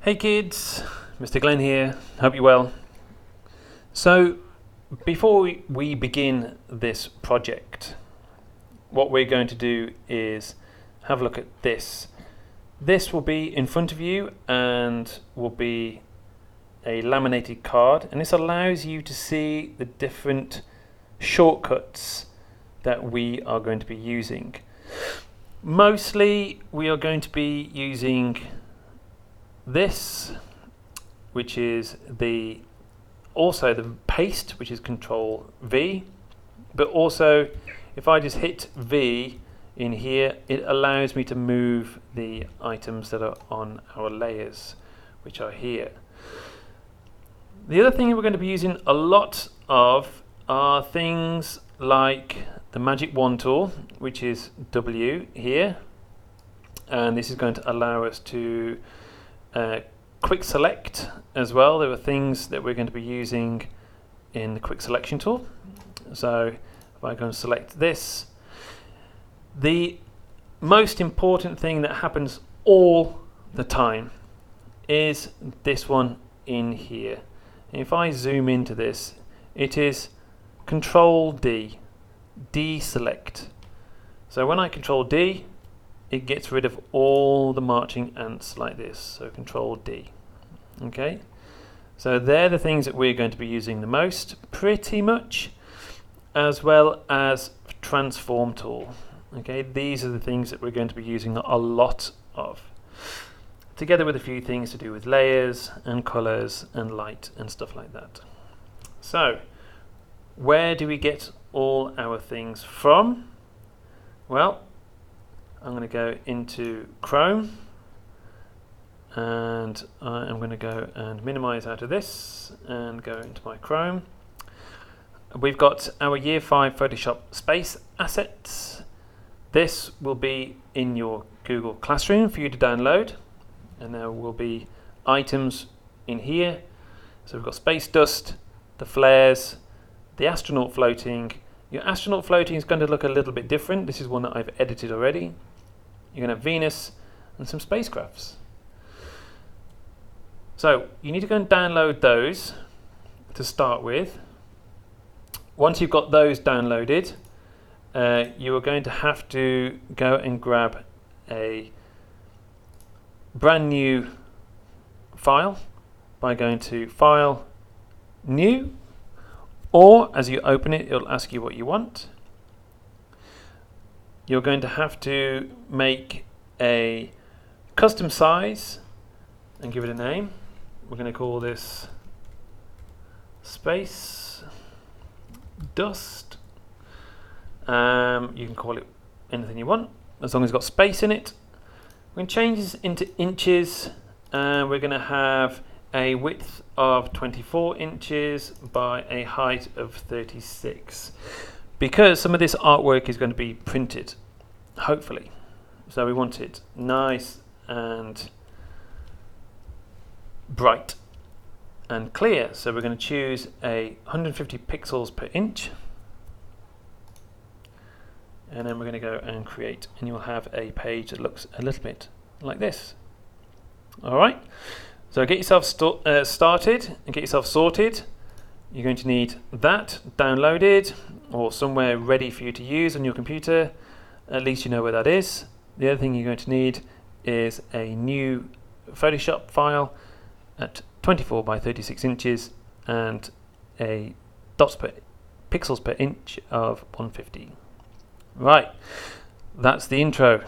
Hey kids, Mr. Glenn here, hope you're well. So before we begin this project, what we're going to do is have a look at this. This will be in front of you and will be a laminated card, and this allows you to see the different shortcuts that we are going to be using. Mostly we are going to be using this, which is also the paste, which is Control V, but also if I just hit V in here, it allows me to move the items that are on our layers, which are here. The other thing we're going to be using a lot of are things like the Magic Wand tool, which is W here, and this is going to allow us to quick select as well. There are things that we're going to be using in the quick selection tool. So if I go and select this, the most important thing that happens all the time is this one in here. And if I zoom into this, it is Control D, deselect. So when I Control D, it gets rid of all the marching ants like this. So Control D. Okay, so they're the things that we're going to be using the most, pretty much, as well as Transform tool. Okay, these are the things that we're going to be using a lot of, together with a few things to do with layers and colors and light and stuff like that. So where do we get all our things from? Well, I'm going to go into Chrome, and I'm going to go and minimize out of this and go into my Chrome. We've got our Year 5 Photoshop Space assets. This will be in your Google Classroom for you to download, and there will be items in here. So we've got space dust, the flares, the astronaut floating. Your astronaut floating is going to look a little bit different. This is one that I've edited already. You're going to have Venus and some spacecrafts. So you need to go and download those to start with. Once you've got those downloaded, you are going to have to go and grab a brand new file by going to File, New, or as you open it, it'll ask you what you want. You're going to have to make a custom size and give it a name. We're going to call this Space Dust. You can call it anything you want, as long as it's got space in it. We're going to change this into inches, and we're going to have a width of 24 inches by a height of 36. Because some of this artwork is going to be printed, hopefully. So we want it nice and bright and clear. So we're going to choose a 150 pixels per inch. And then we're going to go and create, and you'll have a page that looks a little bit like this. All right. So get yourself started and get yourself sorted. You're going to need that downloaded or somewhere ready for you to use on your computer. At least you know where that is. The other thing you're going to need is a new Photoshop file at 24 by 36 inches and a pixels per inch of 150. Right, that's the intro.